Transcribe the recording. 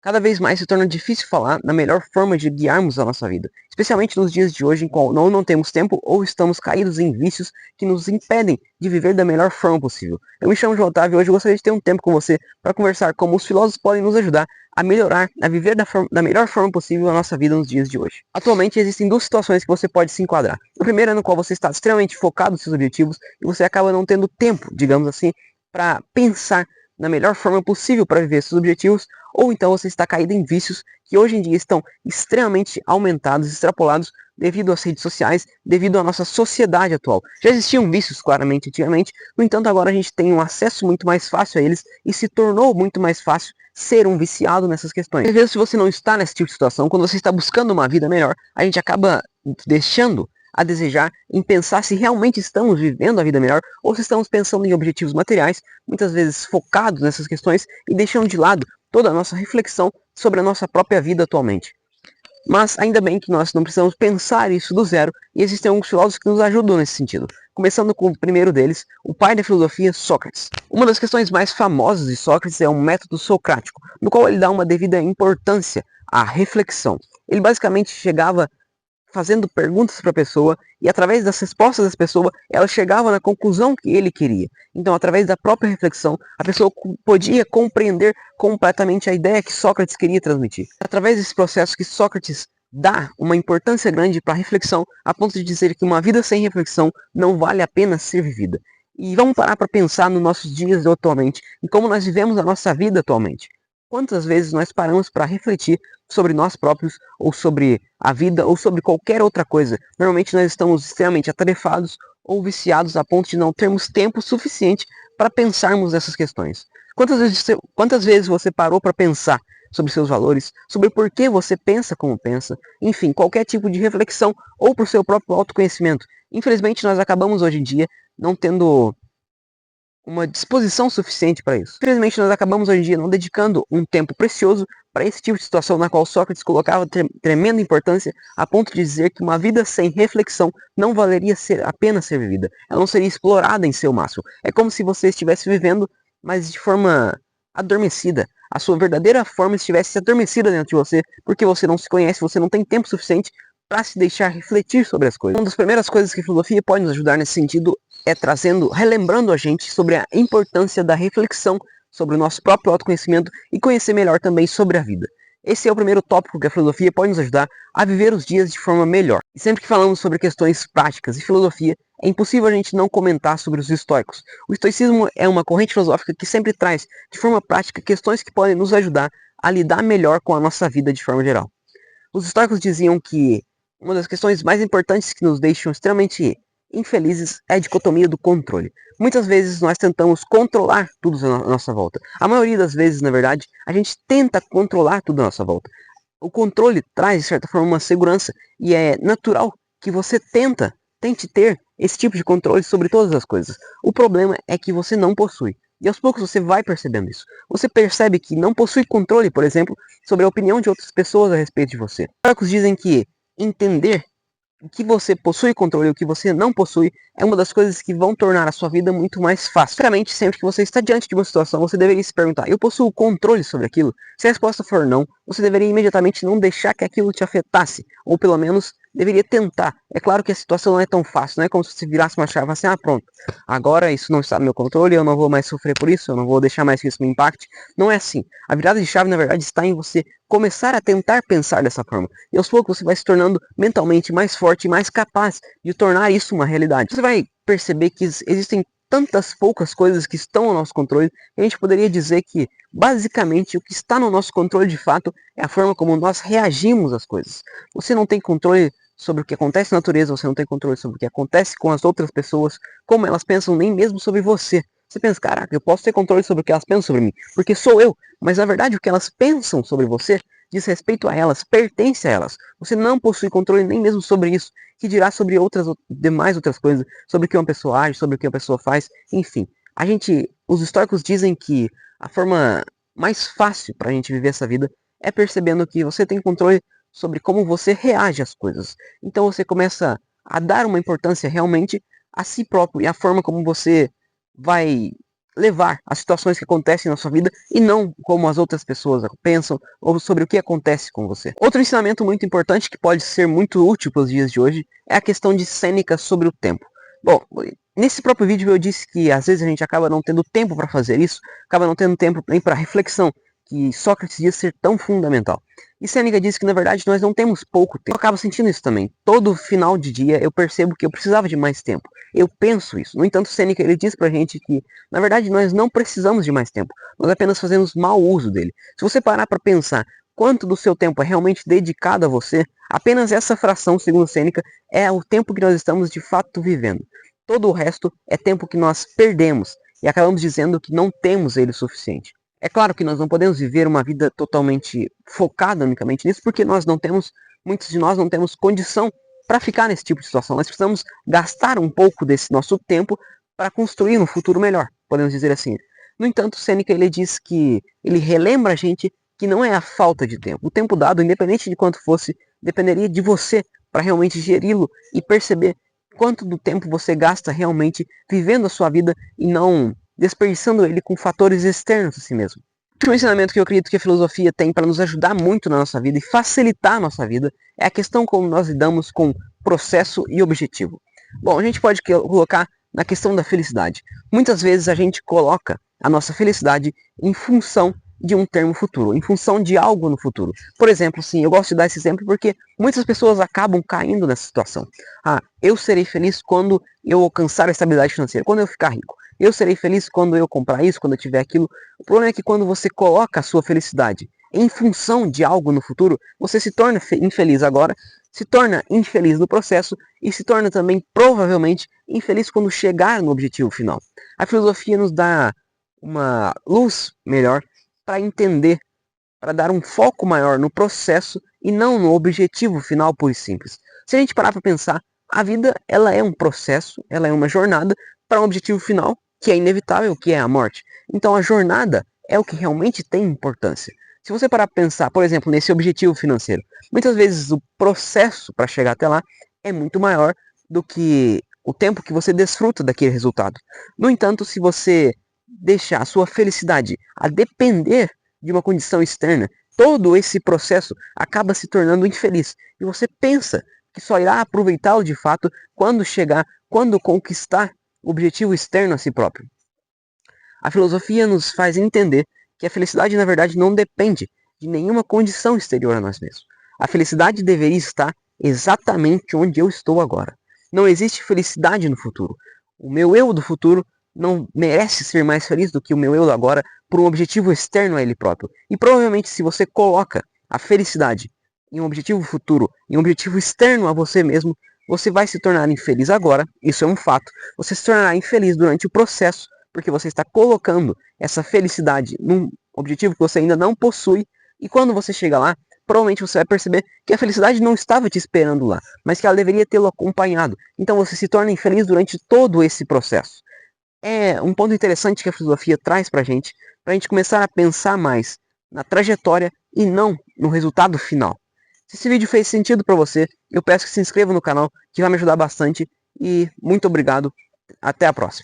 Cada vez mais se torna difícil falar na melhor forma de guiarmos a nossa vida, especialmente nos dias de hoje em qual não temos tempo ou estamos caídos em vícios que nos impedem de viver da melhor forma possível. Eu me chamo João Otávio e hoje eu gostaria de ter um tempo com você para conversar como os filósofos podem nos ajudar a melhorar, a viver da melhor forma possível a nossa vida nos dias de hoje. Atualmente existem duas situações que você pode se enquadrar. A primeira é no qual você está extremamente focado nos seus objetivos e você acaba não tendo tempo, digamos assim, para pensar na melhor forma possível para viver seus objetivos, ou então você está caído em vícios que hoje em dia estão extremamente aumentados, extrapolados devido às redes sociais, devido à nossa sociedade atual. Já existiam vícios claramente antigamente, no entanto agora a gente tem um acesso muito mais fácil a eles e se tornou muito mais fácil ser um viciado nessas questões. Às vezes, se você não está nesse tipo de situação, quando você está buscando uma vida melhor, a gente acaba deixando a desejar em pensar se realmente estamos vivendo a vida melhor ou se estamos pensando em objetivos materiais, muitas vezes focados nessas questões e deixando de lado toda a nossa reflexão sobre a nossa própria vida atualmente. Mas ainda bem que nós não precisamos pensar isso do zero e existem alguns filósofos que nos ajudam nesse sentido. Começando com o primeiro deles, o pai da filosofia, Sócrates. Uma das questões mais famosas de Sócrates é o método socrático, no qual ele dá uma devida importância à reflexão. Ele basicamente chegava fazendo perguntas para a pessoa e através das respostas da pessoa ela chegava na conclusão que ele queria. Então, através da própria reflexão, a pessoa podia compreender completamente a ideia que Sócrates queria transmitir. Através desse processo que Sócrates dá uma importância grande para a reflexão, a ponto de dizer que uma vida sem reflexão não vale a pena ser vivida. E vamos parar para pensar nos nossos dias atualmente, em como nós vivemos a nossa vida atualmente. Quantas vezes nós paramos para refletir sobre nós próprios, ou sobre a vida, ou sobre qualquer outra coisa? Normalmente nós estamos extremamente atarefados ou viciados a ponto de não termos tempo suficiente para pensarmos nessas questões. Quantas vezes você parou para pensar sobre seus valores, sobre por que você pensa como pensa, enfim, qualquer tipo de reflexão ou por seu próprio autoconhecimento? Infelizmente nós acabamos hoje em dia não tendo uma disposição suficiente para isso. Infelizmente, nós acabamos hoje em dia não dedicando um tempo precioso para esse tipo de situação na qual Sócrates colocava tremenda importância a ponto de dizer que uma vida sem reflexão não valeria apenas ser vivida. Ela não seria explorada em seu máximo. É como se você estivesse vivendo, mas de forma adormecida. A sua verdadeira forma estivesse adormecida dentro de você, porque você não se conhece, você não tem tempo suficiente para se deixar refletir sobre as coisas. Uma das primeiras coisas que a filosofia pode nos ajudar nesse sentido é relembrando a gente sobre a importância da reflexão sobre o nosso próprio autoconhecimento e conhecer melhor também sobre a vida. Esse é o primeiro tópico que a filosofia pode nos ajudar a viver os dias de forma melhor. E sempre que falamos sobre questões práticas e filosofia, é impossível a gente não comentar sobre os estoicos. O estoicismo é uma corrente filosófica que sempre traz, de forma prática, questões que podem nos ajudar a lidar melhor com a nossa vida de forma geral. Os estoicos diziam que uma das questões mais importantes que nos deixam extremamente infelizes é a dicotomia do controle. Muitas vezes nós tentamos controlar tudo à nossa volta. A maioria das vezes, na verdade, a gente tenta controlar tudo à nossa volta. O controle traz, de certa forma, uma segurança e é natural que você tente ter esse tipo de controle sobre todas as coisas. O problema é que você não possui. E aos poucos você vai percebendo isso. Você percebe que não possui controle, por exemplo, sobre a opinião de outras pessoas a respeito de você. Os Marcos dizem que entender o que você possui controle e o que você não possui é uma das coisas que vão tornar a sua vida muito mais fácil. Claramente, sempre que você está diante de uma situação, você deveria se perguntar: eu possuo controle sobre aquilo? Se a resposta for não, você deveria imediatamente não deixar que aquilo te afetasse, ou pelo menos deveria tentar. É claro que a situação não é tão fácil, não é como se você virasse uma chave assim: ah, pronto, agora isso não está no meu controle, eu não vou mais sofrer por isso, eu não vou deixar mais que isso me impacte. Não é assim. A virada de chave, na verdade, está em você começar a tentar pensar dessa forma. E aos poucos você vai se tornando mentalmente mais forte e mais capaz de tornar isso uma realidade. Você vai perceber que existem tantas poucas coisas que estão ao nosso controle, que a gente poderia dizer que, basicamente, o que está no nosso controle de fato é a forma como nós reagimos às coisas. Você não tem controle sobre o que acontece na natureza, você não tem controle sobre o que acontece com as outras pessoas, como elas pensam, nem mesmo sobre você. Você pensa: caraca, eu posso ter controle sobre o que elas pensam sobre mim, porque sou eu. Mas na verdade o que elas pensam sobre você diz respeito a elas, pertence a elas. Você não possui controle nem mesmo sobre isso, que dirá sobre demais outras coisas, sobre o que uma pessoa age, sobre o que uma pessoa faz, enfim. Os históricos dizem que a forma mais fácil para a gente viver essa vida é percebendo que você tem controle sobre como você reage às coisas. Então você começa a dar uma importância realmente a si próprio e a forma como você vai levar as situações que acontecem na sua vida e não como as outras pessoas pensam ou sobre o que acontece com você. Outro ensinamento muito importante que pode ser muito útil para os dias de hoje é a questão de Sêneca sobre o tempo. Bom, nesse próprio vídeo eu disse que às vezes a gente acaba não tendo tempo para fazer isso, acaba não tendo tempo nem para reflexão, que Sócrates diz ser tão fundamental. E Sêneca diz que na verdade nós não temos pouco tempo. Eu acabo sentindo isso também. Todo final de dia eu percebo que eu precisava de mais tempo. Eu penso isso. No entanto, Sêneca ele diz pra gente que na verdade nós não precisamos de mais tempo. Nós apenas fazemos mau uso dele. Se você parar para pensar quanto do seu tempo é realmente dedicado a você, apenas essa fração, segundo Sêneca, é o tempo que nós estamos de fato vivendo. Todo o resto é tempo que nós perdemos e acabamos dizendo que não temos ele o suficiente. É claro que nós não podemos viver uma vida totalmente focada unicamente nisso, porque muitos de nós não temos condição para ficar nesse tipo de situação. Nós precisamos gastar um pouco desse nosso tempo para construir um futuro melhor, podemos dizer assim. No entanto, Sêneca ele diz que ele relembra a gente que não é a falta de tempo. O tempo dado, independente de quanto fosse, dependeria de você para realmente geri-lo e perceber quanto do tempo você gasta realmente vivendo a sua vida e não desperdiçando ele com fatores externos a si mesmo. O último ensinamento que eu acredito que a filosofia tem para nos ajudar muito na nossa vida e facilitar a nossa vida é a questão como nós lidamos com processo e objetivo. Bom, a gente pode colocar na questão da felicidade. Muitas vezes a gente coloca a nossa felicidade em função de um termo futuro, em função de algo no futuro. Por exemplo, sim, eu gosto de dar esse exemplo porque muitas pessoas acabam caindo nessa situação. Ah, eu serei feliz quando eu alcançar a estabilidade financeira, quando eu ficar rico. Eu serei feliz quando eu comprar isso, quando eu tiver aquilo. O problema é que quando você coloca a sua felicidade em função de algo no futuro, você se torna infeliz agora, se torna infeliz no processo e se torna também, provavelmente, infeliz quando chegar no objetivo final. A filosofia nos dá uma luz melhor para entender, para dar um foco maior no processo e não no objetivo final puro e simples. Se a gente parar para pensar, a vida ela é um processo, ela é uma jornada para um objetivo final, que é inevitável, que é a morte. Então a jornada é o que realmente tem importância. Se você parar para pensar, por exemplo, nesse objetivo financeiro, muitas vezes o processo para chegar até lá é muito maior do que o tempo que você desfruta daquele resultado. No entanto, se você deixar a sua felicidade a depender de uma condição externa, todo esse processo acaba se tornando infeliz. E você pensa que só irá aproveitá-lo de fato quando chegar, quando conquistar o objetivo externo a si próprio. A filosofia nos faz entender que a felicidade, na verdade, não depende de nenhuma condição exterior a nós mesmos. A felicidade deveria estar exatamente onde eu estou agora. Não existe felicidade no futuro. O meu eu do futuro não merece ser mais feliz do que o meu eu agora por um objetivo externo a ele próprio. E provavelmente se você coloca a felicidade em um objetivo futuro, em um objetivo externo a você mesmo, você vai se tornar infeliz agora, isso é um fato. Você se tornará infeliz durante o processo, porque você está colocando essa felicidade num objetivo que você ainda não possui, e quando você chega lá, provavelmente você vai perceber que a felicidade não estava te esperando lá, mas que ela deveria tê-lo acompanhado. Então você se torna infeliz durante todo esse processo. É um ponto interessante que a filosofia traz pra gente começar a pensar mais na trajetória e não no resultado final. Se esse vídeo fez sentido para você, eu peço que se inscreva no canal, que vai me ajudar bastante, e muito obrigado, até a próxima.